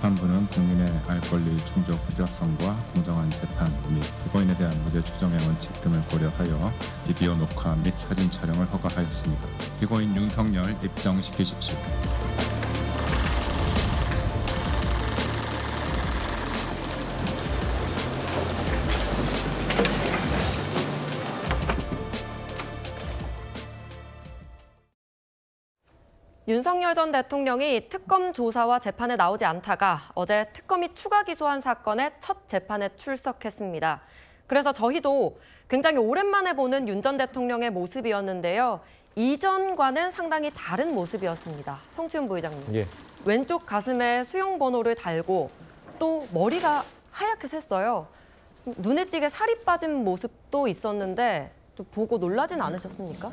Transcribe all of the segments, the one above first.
재판부는 국민의 알 권리 충족 필요성과 공정한 재판 및 피고인에 대한 무죄 추정의 원칙 등을 고려하여 비디오 녹화 및 사진 촬영을 허가하였습니다. 피고인 윤석열 입정시키십시오. 윤석열 전 대통령이 특검 조사와 재판에 나오지 않다가 어제 특검이 추가 기소한 사건의 첫 재판에 출석했습니다. 그래서 저희도 굉장히 오랜만에 보는 윤 전 대통령의 모습이었는데요. 이전과는 상당히 다른 모습이었습니다. 성추윤 부의장님. 예. 왼쪽 가슴에 수용 번호를 달고 또 머리가 하얗게 샜어요. 눈에 띄게 살이 빠진 모습도 있었는데 좀 보고 놀라진 않으셨습니까?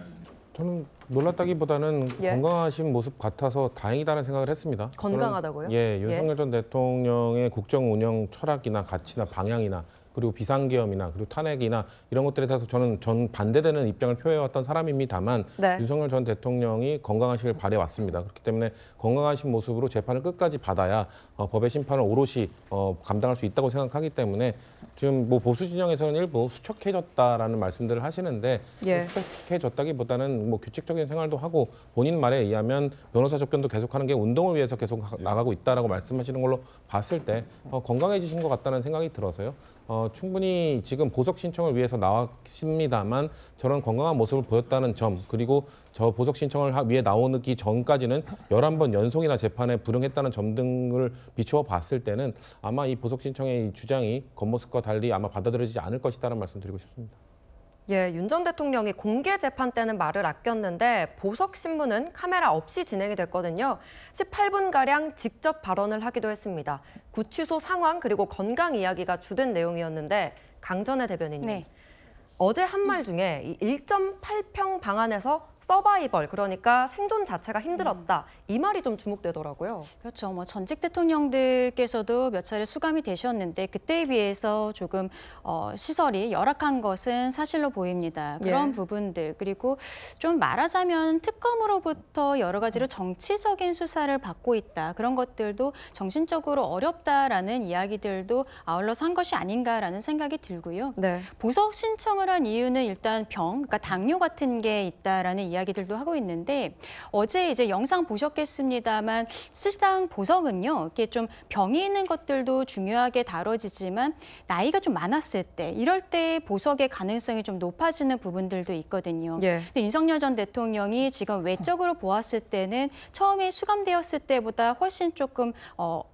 저는 놀랐다기보다는 건강하신 모습 같아서 다행이다는 생각을 했습니다. 건강하다고요? 윤석열 전 대통령의 국정 운영 철학이나 가치나 방향이나 그리고 비상계엄이나 그리고 탄핵이나 이런 것들에 대해서 저는 반대되는 입장을 표해왔던 사람입니다만 윤석열 전 대통령이 건강하시길 바래왔습니다. 그렇기 때문에 건강하신 모습으로 재판을 끝까지 받아야 법의 심판을 오롯이 감당할 수 있다고 생각하기 때문에 지금 뭐 보수 진영에서는 일부 수척해졌다라는 말씀들을 하시는데 수척해졌다기보다는 뭐 규칙적인 생활도 하고 본인 말에 의하면 변호사 접견도 계속하는 게 운동을 위해서 계속 나가고 있다라고 말씀하시는 걸로 봤을 때 건강해지신 것 같다는 생각이 들어서요. 충분히 지금 보석 신청을 위해서 나왔습니다만 저런 건강한 모습을 보였다는 점 그리고 저 보석 신청을 위해 나오기 전까지는 11번 연속이나 재판에 불응했다는 점 등을 비추어 봤을 때는 아마 이 보석 신청의 이 주장이 겉모습과 달리 아마 받아들여지지 않을 것이라는 말씀 드리고 싶습니다. 윤 전 대통령이 공개 재판 때는 말을 아꼈는데 보석 신문은 카메라 없이 진행이 됐거든요. 18분가량 직접 발언을 하기도 했습니다. 구치소 상황 그리고 건강 이야기가 주된 내용이었는데 강전의 대변인님. 어제 한 말 중에 이 1.8평 방 안에서 서바이벌, 그러니까 생존 자체가 힘들었다. 이 말이 좀 주목되더라고요. 그렇죠. 뭐 전직 대통령들께서도 몇 차례 수감이 되셨는데 그때에 비해서 조금 시설이 열악한 것은 사실로 보입니다. 그런 부분들 그리고 좀 말하자면 특검으로부터 여러 가지로 정치적인 수사를 받고 있다. 그런 것들도 정신적으로 어렵다라는 이야기들도 아울러서 한 것이 아닌가라는 생각이 들고요. 보석 신청을 한 이유는 일단 그러니까 당뇨 같은 게 있다라는 이야기들도 하고 있는데 어제 이제 영상 보셨겠습니다만 실상 보석은요 이렇게 좀 병이 있는 것들도 중요하게 다뤄지지만 나이가 좀 많았을 때 이럴 때 보석의 가능성이 좀 높아지는 부분들도 있거든요. 근데 윤석열 전 대통령이 지금 외적으로 보았을 때는 처음에 수감되었을 때보다 훨씬 조금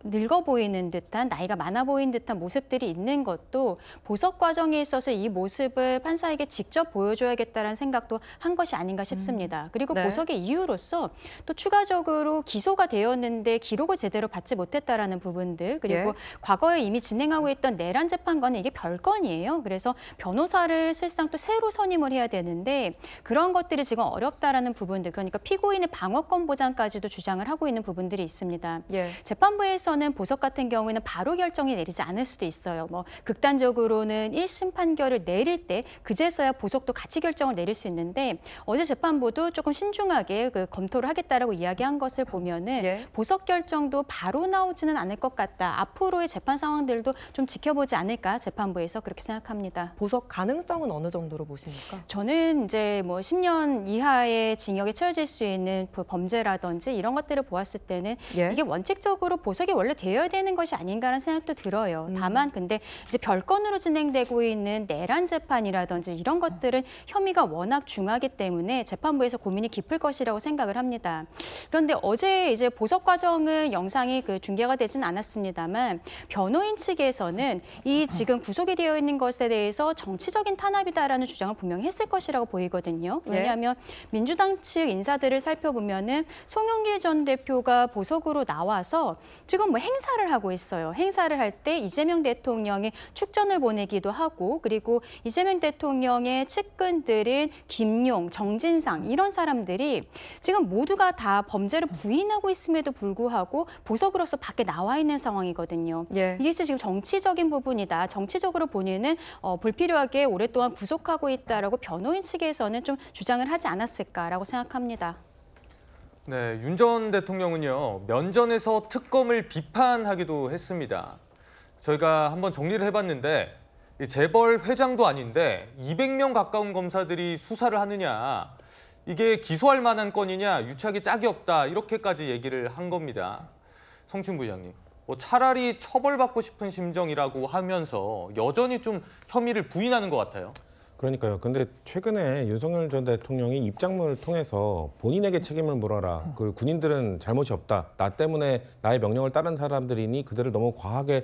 늙어 보이는 듯한 나이가 많아 보이는 듯한 모습들이 있는 것도 보석 과정에 있어서 이 모습을 판사에게 직접 보여줘야겠다는 생각도 한 것이 아닌가 싶습니다. 그리고 보석의 이유로서 또 추가적으로 기소가 되었는데 기록을 제대로 받지 못했다라는 부분들 그리고 과거에 이미 진행하고 있던 내란 재판과는 이게 별건이에요. 그래서 변호사를 사실상 또 새로 선임을 해야 되는데 그런 것들이 지금 어렵다라는 부분들 그러니까 피고인의 방어권 보장까지도 주장을 하고 있는 부분들이 있습니다. 재판부에서는 보석 같은 경우에는 바로 결정이 내리지 않을 수도 있어요. 뭐 극단적으로는 1심 판결을 내릴 때 그제서야 보석도 같이 결정을 내릴 수 있는데 어제 재판부도 조금 신중하게 검토를 하겠다라고 이야기한 것을 보면은 보석 결정도 바로 나오지는 않을 것 같다. 앞으로의 재판 상황들도 좀 지켜보지 않을까 재판부에서 그렇게 생각합니다. 보석 가능성은 어느 정도로 보십니까? 저는 이제 뭐 10년 이하의 징역에 처해질 수 있는 범죄라든지 이런 것들을 보았을 때는 이게 원칙적으로 보석이 원래 되어야 되는 것이 아닌가라는 생각도 들어요. 다만 근데 이제 별건으로 진행되고 있는 내란 재판이라든지 이런 것들은 혐의가 워낙 중하기 때문에 재판부에서 고민이 깊을 것이라고 생각을 합니다. 그런데 어제 이제 보석 과정은 영상이 중계가 되진 않았습니다만 변호인 측에서는 이 지금 구속이 되어 있는 것에 대해서 정치적인 탄압이다라는 주장을 분명히 했을 것이라고 보이거든요. 왜냐하면 민주당 측 인사들을 살펴보면은 송영길 전 대표가 보석으로 나와서 지금 뭐 행사를 하고 있어요. 행사를 할 때 이재명 대통령이 축전을 보내기도 하고 그리고 이재명 대통령의 측근들인 김용, 정진상 이런 사람들이 지금 모두가 다 범죄를 부인하고 있음에도 불구하고 보석으로서 밖에 나와 있는 상황이거든요. 이게 지금 정치적인 부분이다. 정치적으로 본인은 불필요하게 오랫동안 구속하고 있다라고 변호인 측에서는 좀 주장을 하지 않았을까라고 생각합니다. 네, 윤 전 대통령은요, 면전에서 특검을 비판하기도 했습니다. 저희가 한번 정리를 해봤는데 이 재벌 회장도 아닌데 200명 가까운 검사들이 수사를 하느냐, 이게 기소할 만한 건이냐, 유착이 짝이 없다, 이렇게까지 얘기를 한 겁니다. 성춘 부장님, 차라리 처벌받고 싶은 심정이라고 하면서 여전히 좀 혐의를 부인하는 것 같아요. 그러니까요. 근데 최근에 윤석열 전 대통령이 입장문을 통해서 본인에게 책임을 물어라. 그 군인들은 잘못이 없다. 나 때문에 나의 명령을 따른 사람들이니 그들을 너무 과하게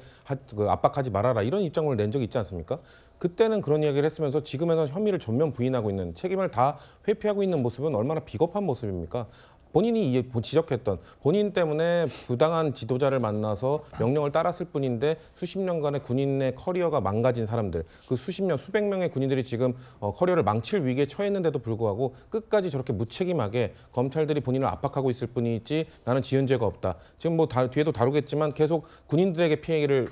압박하지 말아라. 이런 입장문을 낸 적이 있지 않습니까? 그때는 그런 이야기를 했으면서 지금에는 혐의를 전면 부인하고 있는, 책임을 다 회피하고 있는 모습은 얼마나 비겁한 모습입니까? 본인이 지적했던, 본인 때문에 부당한 지도자를 만나서 명령을 따랐을 뿐인데 수십 년간의 군인의 커리어가 망가진 사람들, 그 수십 년, 수백 명의 군인들이 지금 커리어를 망칠 위기에 처했는데도 불구하고 끝까지 저렇게 무책임하게 검찰들이 본인을 압박하고 있을 뿐이지 나는 지은 죄가 없다. 지금 뭐 뒤에도 다루겠지만 계속 군인들에게 피해를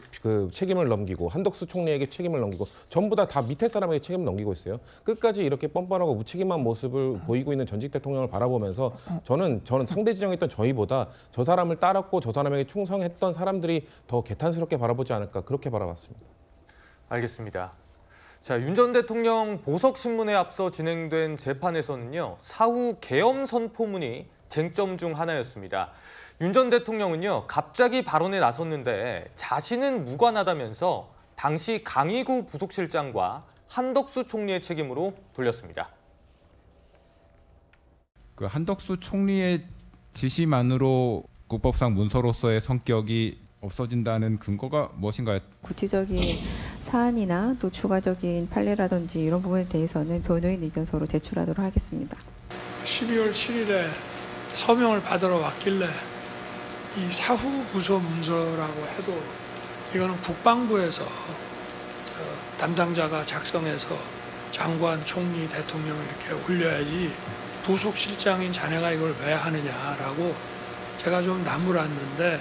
책임을 넘기고 한덕수 총리에게 책임을 넘기고 전부 다 밑에 사람에게 책임을 넘기고 있어요. 끝까지 이렇게 뻔뻔하고 무책임한 모습을 보이고 있는 전직 대통령을 바라보면서 저는 상대 지정에 있던 저희보다 저 사람을 따랐고 저 사람에게 충성했던 사람들이 더 개탄스럽게 바라보지 않을까, 그렇게 바라봤습니다. 알겠습니다. 자, 윤 전 대통령 보석신문에 앞서 진행된 재판에서는요, 사후 계엄 선포문이 쟁점 중 하나였습니다. 윤 전 대통령은요, 갑자기 발언에 나섰는데 자신은 무관하다면서 당시 강의구 부속실장과 한덕수 총리의 책임으로 돌렸습니다. 그 한덕수 총리의 지시만으로 국법상 문서로서의 성격이 없어진다는 근거가 무엇인가요? 구체적인 사안이나 또 추가적인 판례라든지 이런 부분에 대해서는 변호인 의견서로 제출하도록 하겠습니다. 12월 7일에 서명을 받으러 왔길래 이 사후 부서 문서라고 해도 이거는 국방부에서 담당자가 작성해서 장관, 총리, 대통령 이렇게 올려야지 부속실장인 자네가 이걸 왜 하느냐라고 제가 좀 나무랐는데.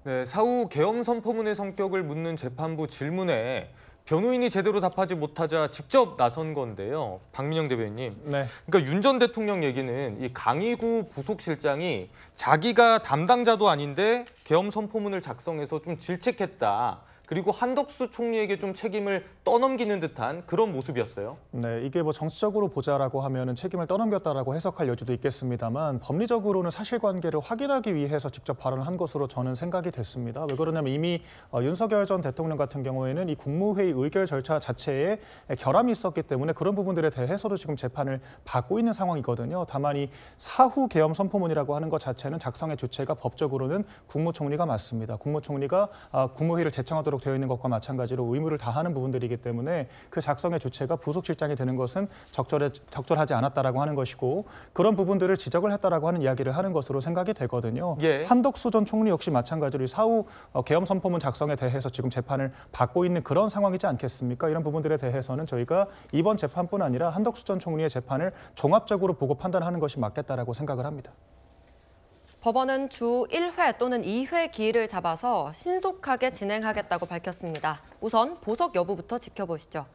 네, 사후 계엄 선포문의 성격을 묻는 재판부 질문에 변호인이 제대로 답하지 못하자 직접 나선 건데요. 박민영 대변인님. 네. 그러니까 윤 전 대통령 얘기는 이 강의구 부속실장이 자기가 담당자도 아닌데 계엄 선포문을 작성해서 좀 질책했다. 그리고 한덕수 총리에게 좀 책임을 떠넘기는 듯한 그런 모습이었어요. 네, 이게 뭐 정치적으로 보자라고 하면은 책임을 떠넘겼다라고 해석할 여지도 있겠습니다만 법리적으로는 사실관계를 확인하기 위해서 직접 발언을 한 것으로 저는 생각이 됐습니다. 왜 그러냐면 이미 윤석열 전 대통령 같은 경우에는 이 국무회의 의결 절차 자체에 결함이 있었기 때문에 그런 부분들에 대해서도 지금 재판을 받고 있는 상황이거든요. 다만 이 사후 계엄 선포문이라고 하는 것 자체는 작성의 주체가 법적으로는 국무총리가 맞습니다. 국무총리가 국무회의를 제청하도록 되어 있는 것과 마찬가지로 의무를 다하는 부분들이기 때문에 그 작성의 주체가 부속실장이 되는 것은 적절하지 않았다라고 하는 것이고, 그런 부분들을 지적을 했다라고 하는 이야기를 하는 것으로 생각이 되거든요. 예. 한덕수 전 총리 역시 마찬가지로 사후 계엄 선포문 작성에 대해서 지금 재판을 받고 있는 그런 상황이지 않겠습니까? 이런 부분들에 대해서는 저희가 이번 재판뿐 아니라 한덕수 전 총리의 재판을 종합적으로 보고 판단하는 것이 맞겠다라고 생각을 합니다. 법원은 주 1회 또는 2회 기일을 잡아서 신속하게 진행하겠다고 밝혔습니다. 우선 보석 여부부터 지켜보시죠.